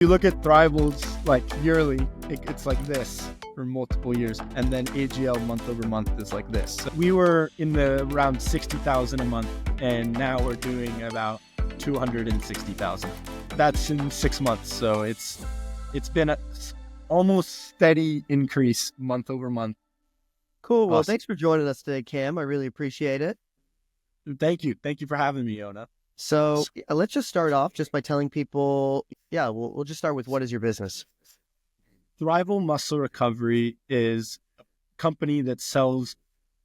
You look at Thrival's like yearly, it's like this for multiple years, and then AGL month over month is like this. So we were in the around 60,000 a month, and now we're doing about 260,000. That's in 6 months, so it's been a almost steady increase month over month. Cool. Well, thanks for joining us today, Cam. I really appreciate it. Thank you for having me, Yona. So let's just start off just by telling people, we'll just start with, what is your business? Thrival Muscle Recovery is a company that sells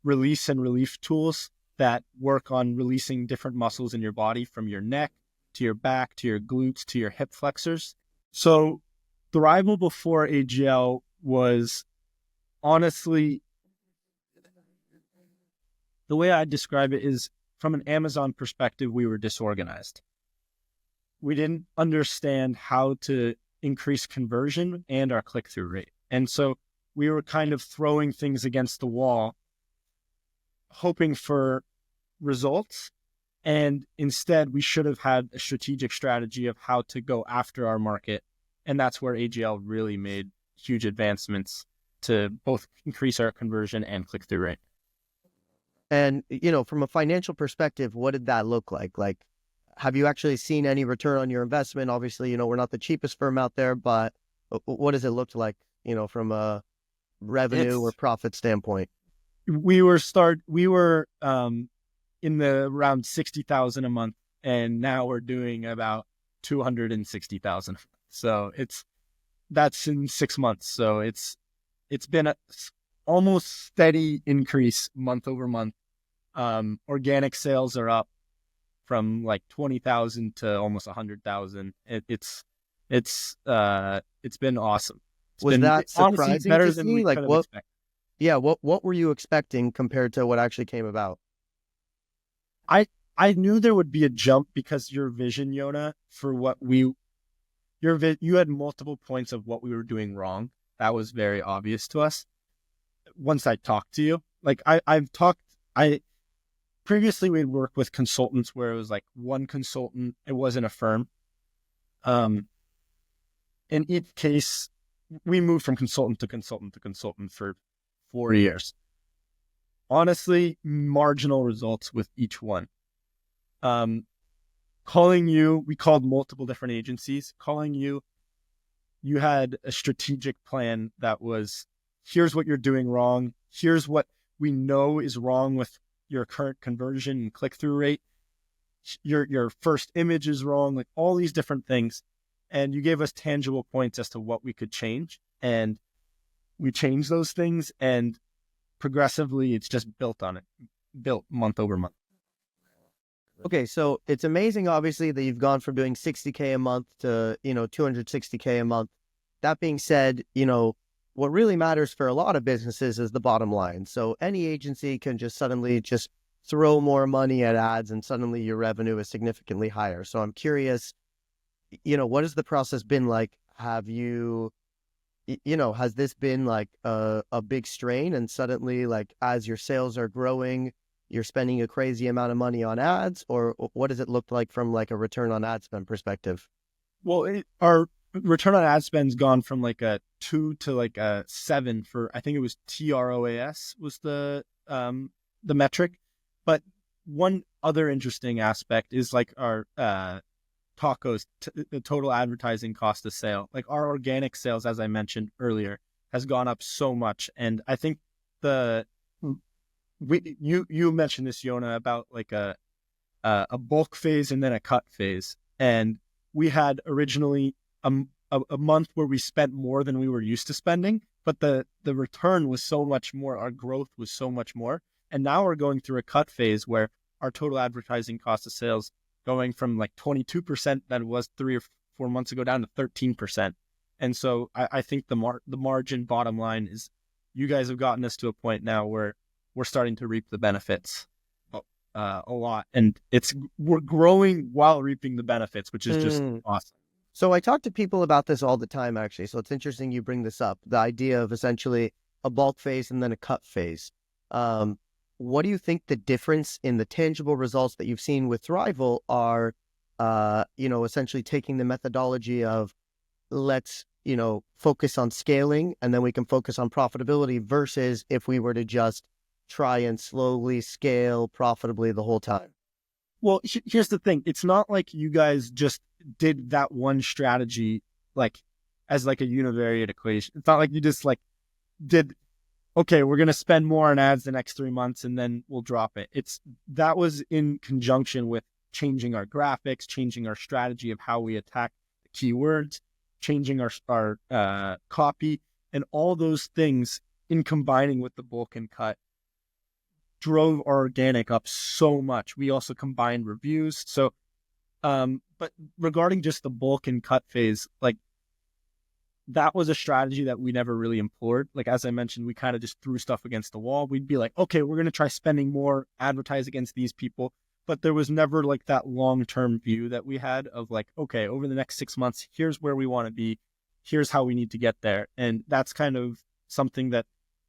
release and relief tools that work on releasing different muscles in your body, from your neck to your back to your glutes to your hip flexors. So Thrival before AGL was, honestly, the way I describe it is, from an Amazon perspective, we were disorganized. We didn't understand how to increase conversion and our click-through rate. And so we were kind of throwing things against the wall, hoping for results. And instead, we should have had a strategic strategy of how to go after our market. And that's where AGL really made huge advancements to both increase our conversion and click-through rate. And, from a financial perspective, what did that look like? Like, have you actually seen any return on your investment? Obviously, we're not the cheapest firm out there, but what does it look like, from a revenue or profit standpoint? We were in the around 60,000 a month, and now we're doing about 260,000. So that's in 6 months. So it's been a almost steady increase month over month. Organic sales are up from like 20,000 to almost 100,000. It's been awesome. That surprising better to than see? we Like, could have what? expected. Yeah, what were you expecting compared to what actually came about? I knew there would be a jump because your vision, Yona, for you had multiple points of what we were doing wrong. That was very obvious to us once I talked to you. Like previously we'd worked with consultants where it was like one consultant, it wasn't a firm. In each case, we moved from consultant to consultant to consultant for 4 years. Honestly, marginal results with each one. Calling you, we called multiple different agencies. Calling you, you had a strategic plan that was, here's what you're doing wrong. Here's what we know is wrong with your current conversion and click-through rate. Your first image is wrong, like all these different things. And you gave us tangible points as to what we could change. And we changed those things, and progressively it's just built month over month. Okay, so it's amazing, obviously, that you've gone from doing 60K a month to, 260K a month. That being said, what really matters for a lot of businesses is the bottom line. So any agency can just suddenly just throw more money at ads, and suddenly your revenue is significantly higher. So I'm curious, what has the process been like? Have you, has this been like a big strain, and suddenly, like, as your sales are growing, you're spending a crazy amount of money on ads? Or what does it look like from like a return on ad spend perspective? Well, our return on ad spend's gone from like a 2 to like a 7 for, I think it was TROAS was the metric. But one other interesting aspect is like our tacos, the total advertising cost of sale. Like our organic sales, as I mentioned earlier, has gone up so much. And I think you mentioned this, Yona, about like a bulk phase and then a cut phase. And we had originally a month where we spent more than we were used to spending, but the return was so much more, our growth was so much more. And now we're going through a cut phase where our total advertising cost of sales going from like 22% that it was 3 or 4 months ago down to 13%. And so I think the margin bottom line is, you guys have gotten us to a point now where we're starting to reap the benefits a lot. And we're growing while reaping the benefits, which is just awesome. So I talk to people about this all the time, actually. So it's interesting you bring this up, the idea of essentially a bulk phase and then a cut phase. What do you think the difference in the tangible results that you've seen with Thrival are, essentially taking the methodology of let's, focus on scaling and then we can focus on profitability versus if we were to just try and slowly scale profitably the whole time? Well, here's the thing. It's not like you guys just did that one strategy like as like a univariate equation. It's not like you just like did, okay, we're going to spend more on ads the next 3 months and then we'll drop it. That was in conjunction with changing our graphics, changing our strategy of how we attack the keywords, changing our copy, and all those things in combining with the bulk and cut drove our organic up so much. We also combined reviews. So, but regarding just the bulk and cut phase, like that was a strategy that we never really employed. Like, as I mentioned, we kind of just threw stuff against the wall. We'd be like, okay, we're going to try spending more, advertise against these people. But there was never like that long-term view that we had of like, okay, over the next 6 months, here's where we want to be. Here's how we need to get there. And that's kind of something that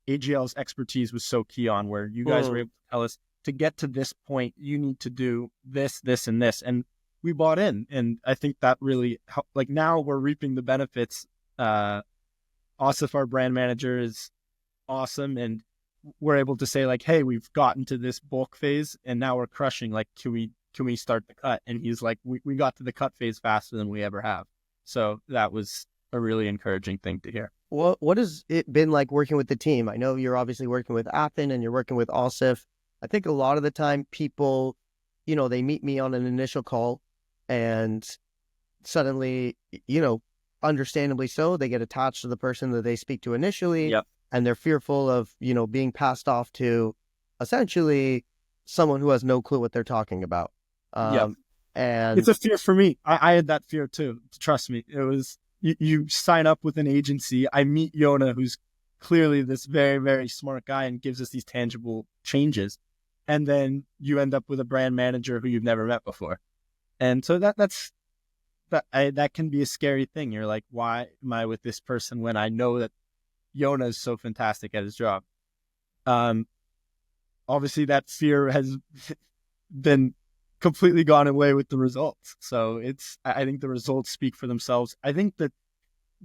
AGL's expertise was so key on, where you guys were able to tell us to get to this point, you need to do this, this, and this. And we bought in. And I think that really helped. Like now we're reaping the benefits. Asif, our brand manager, is awesome. And we're able to say like, hey, we've gotten to this bulk phase and now we're crushing. Like, can we start the cut? And he's like, we got to the cut phase faster than we ever have. So that was a really encouraging thing to hear. What has it been like working with the team? I know you're obviously working with Athen and you're working with Asif. I think a lot of the time people, they meet me on an initial call and suddenly, understandably so, they get attached to the person that they speak to initially. Yep. And they're fearful of, being passed off to essentially someone who has no clue what they're talking about. Yep. And it's a fear for me. I had that fear too. Trust me. It was, you sign up with an agency. I meet Yona, who's clearly this very, very smart guy and gives us these tangible changes. And then you end up with a brand manager who you've never met before. And so that can be a scary thing. You're like, why am I with this person when I know that Yona is so fantastic at his job? Obviously that fear has been completely gone away with the results. So I think the results speak for themselves. I think that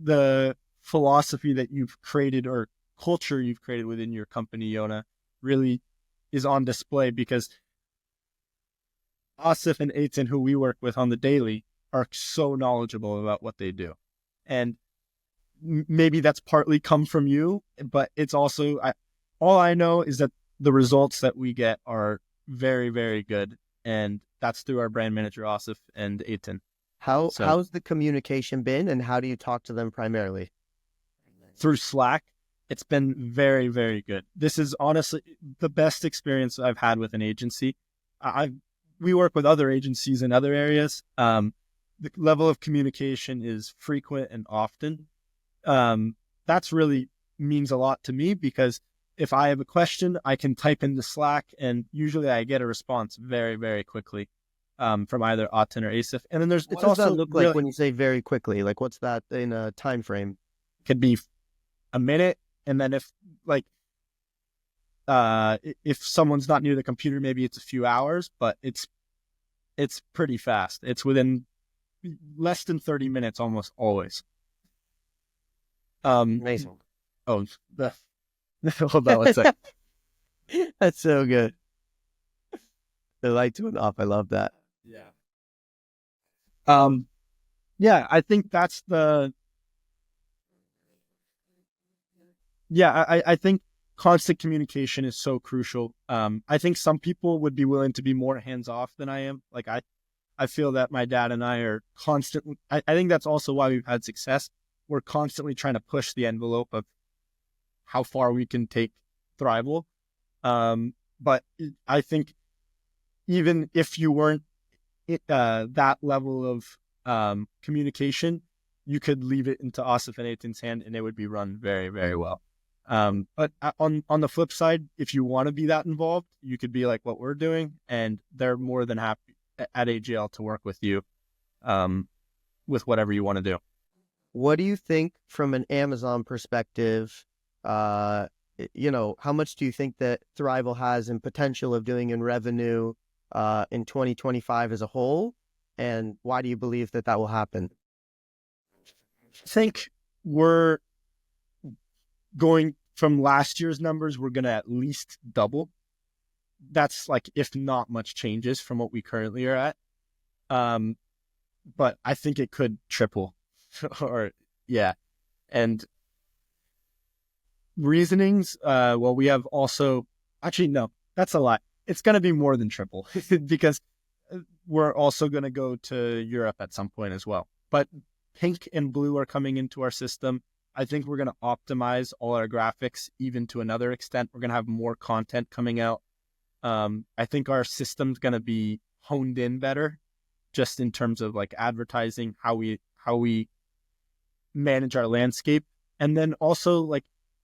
the philosophy that you've created or culture you've created within your company, Yona, really is on display because Asif and Eitan, who we work with on the daily, are so knowledgeable about what they do. And maybe that's partly come from you, but it's also, all I know is that the results that we get are very, very good. And that's through our brand manager, Asif and Eitan. How's the communication been and how do you talk to them primarily? Through Slack. It's been very, very good. This is honestly the best experience I've had with an agency. We work with other agencies in other areas. The level of communication is frequent and often. That's really means a lot to me because if I have a question, I can type into Slack and usually I get a response very, very quickly from either Aten or Asif. And then What does that look like when you say very quickly? Like what's that in a time frame? Could be a minute. And then if someone's not near the computer, maybe it's a few hours, but it's pretty fast. It's within less than 30 minutes almost always. Amazing. Oh, hold on one second. That's so good. The lights went off. I love that. Yeah. Yeah, I think that's I think constant communication is so crucial. I think some people would be willing to be more hands-off than I am. Like I feel that my dad and I are constantly, I think that's also why we've had success. We're constantly trying to push the envelope of how far we can take Thrival. But I think even if you weren't that level of communication, you could leave it into Asif and Aitan's hand and it would be run very, very well. But on the flip side, if you want to be that involved, you could be like what we're doing, and they're more than happy at AGL to work with you with whatever you want to do. What do you think from an Amazon perspective? How much do you think that Thrival has in potential of doing in revenue in 2025 as a whole? And why do you believe that will happen? think we're going from last year's numbers, we're going to at least double. That's like, if not much changes from what we currently are at. But I think it could triple or yeah. And reasonings, well, we have also, actually, no, that's a lie. It's going to be more than triple because we're also going to go to Europe at some point as well. But pink and blue are coming into our system. I think we're going to optimize all our graphics even to another extent. We're going to have more content coming out. I think our system's going to be honed in better just in terms of like advertising, how we manage our landscape. And then also like,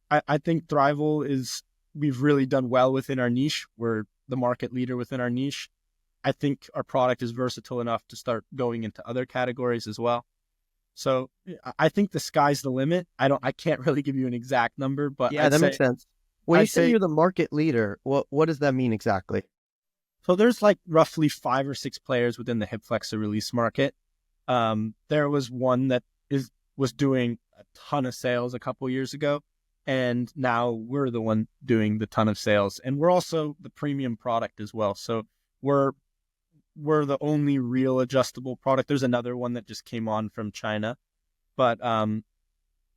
I think Thrival we've really done well within our niche. We're the market leader within our niche. I think our product is versatile enough to start going into other categories as well. So I think the sky's the limit. I can't really give you an exact number, but Yeah, that makes sense. When you I'd say say you're the market leader, what does that mean exactly? so. There's like roughly 5 or 6 players within the hip flexor release market. There was one that was doing a ton of sales a couple years ago, and now we're the one doing the ton of sales, and we're also the premium product as well. So we're the only real adjustable product. There's another one that just came on from China, but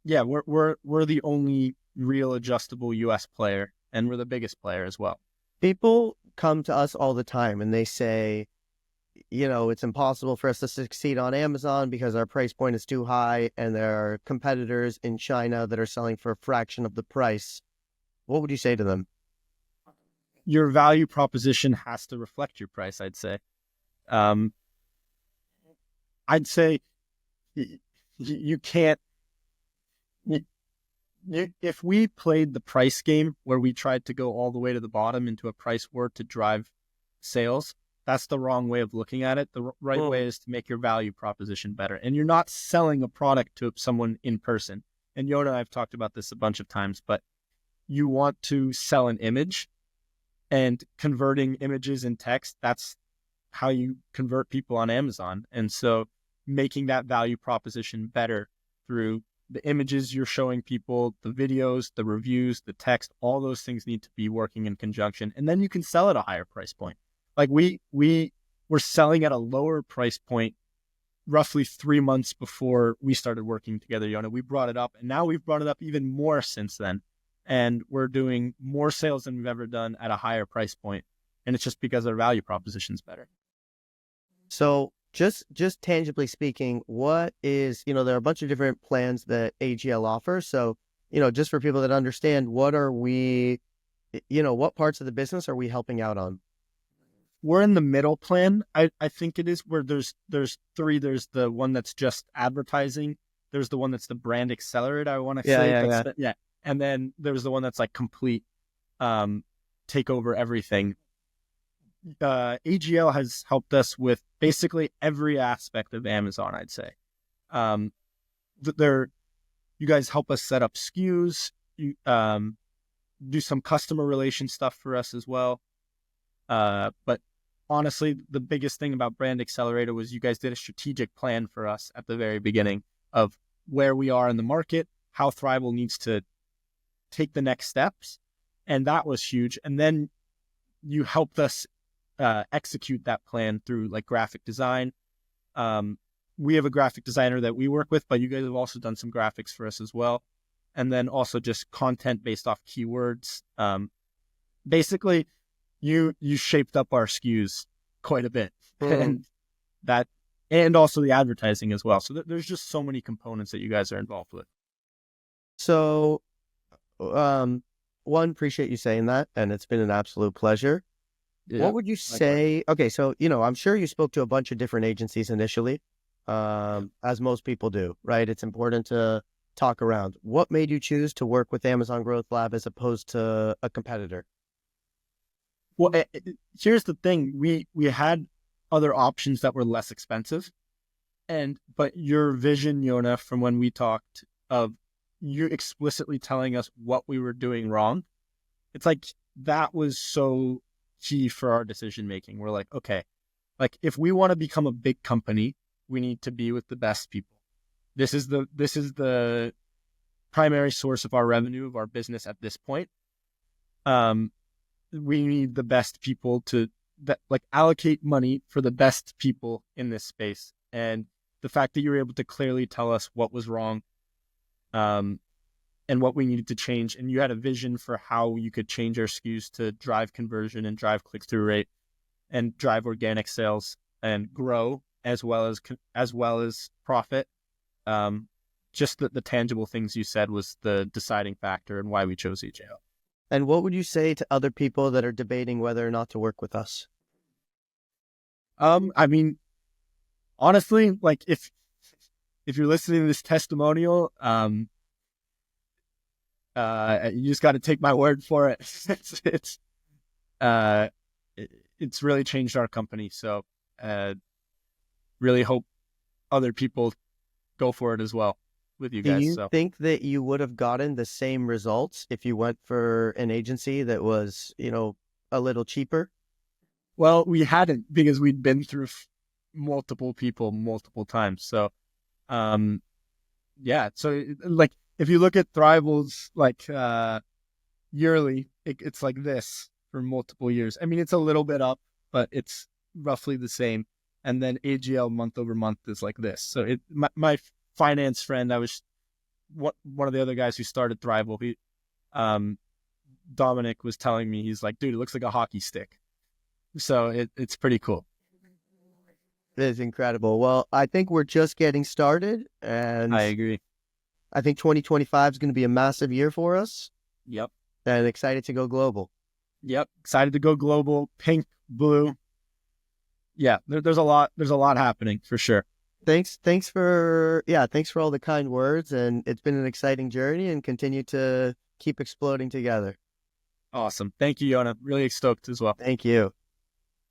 yeah, we're the only real adjustable US player, and we're the biggest player as well. People come to us all the time and they say, it's impossible for us to succeed on Amazon because our price point is too high and there are competitors in China that are selling for a fraction of the price. What would you say to them? Your value proposition has to reflect your price, I'd say. I'd say you can't. If we played the price game where we tried to go all the way to the bottom into a price war to drive sales, that's the wrong way of looking at it. The right way is to make your value proposition better. And you're not selling a product to someone in person. And Yona and I have talked about this a bunch of times, but you want to sell an image, and converting images and text, that's how you convert people on Amazon. And so making that value proposition better through the images you're showing people, the videos, the reviews, the text, all those things need to be working in conjunction. And then you can sell at a higher price point. Like we were selling at a lower price point roughly 3 months before we started working together, Yona. We brought it up, and now we've brought it up even more since then. And we're doing more sales than we've ever done at a higher price point. And it's just because our value proposition is better. So just tangibly speaking, what is, there are a bunch of different plans that AGL offers. So, just for people that understand, what are we, what parts of the business are we helping out on? We're in the middle plan. I think it is, where there's 3. There's the one that's just advertising. There's the one that's the brand accelerator, I want to say. Yeah. And then there's the one that's like complete, take over everything. AGL has helped us with basically every aspect of Amazon, I'd say. You guys help us set up SKUs. You do some customer relation stuff for us as well. But honestly, the biggest thing about Brand Accelerator was you guys did a strategic plan for us at the very beginning of where we are in the market, how Thrival needs to take the next steps. And that was huge. And then you helped us execute that plan through like graphic design. We have a graphic designer that we work with, but you guys have also done some graphics for us as well. And then also just content based off keywords. Basically, you shaped up our SKUs quite a bit, and also the advertising as well. So there's just so many components that you guys are involved with. So, one, appreciate you saying that, and it's been an absolute pleasure. Yeah, what would you say? Okay, so I'm sure you spoke to a bunch of different agencies initially, as most people do, right? It's important to talk around. What made you choose to work with Amazon Growth Lab as opposed to a competitor? Well, here's the thing: we had other options that were less expensive, but your vision, Yona, from when we talked, of you explicitly telling us what we were doing wrong, it's like that was so key for our decision making. We're like, okay, like if we want to become a big company, we need to be with the best people. this is the primary source of our revenue of our business at this point. We need the best people to allocate money for the best people in this space. And the fact that you were able to clearly tell us what was wrong, and what we needed to change, and you had a vision for how you could change our SKUs to drive conversion and drive click-through rate and drive organic sales and grow as well as profit. Just the tangible things you said was the deciding factor and why we chose EJO. And what would you say to other people that are debating whether or not to work with us? I mean, honestly, like if you're listening to this testimonial, you just got to take my word for it. It's really changed our company. So, really hope other people go for it as well with you guys. Do you think that you would have gotten the same results if you went for an agency that was, a little cheaper? Well, we hadn't, because we'd been through multiple people multiple times. So, yeah. So like, if you look at Thrival's yearly, it's like this for multiple years. I mean, it's a little bit up, but it's roughly the same. And then AGL month over month is like this. So my finance friend, I was one of the other guys who started Thrival. Dominic was telling me, he's like, dude, it looks like a hockey stick. So it's pretty cool. It is incredible. Well, I think we're just getting started, and I agree. I think 2025 is going to be a massive year for us. Yep. And excited to go global. Yep. Excited to go global. Pink, blue. Yeah. There's a lot happening for sure. Thanks for all the kind words, and it's been an exciting journey, and continue to keep exploding together. Awesome. Thank you, Yona. Really stoked as well. Thank you.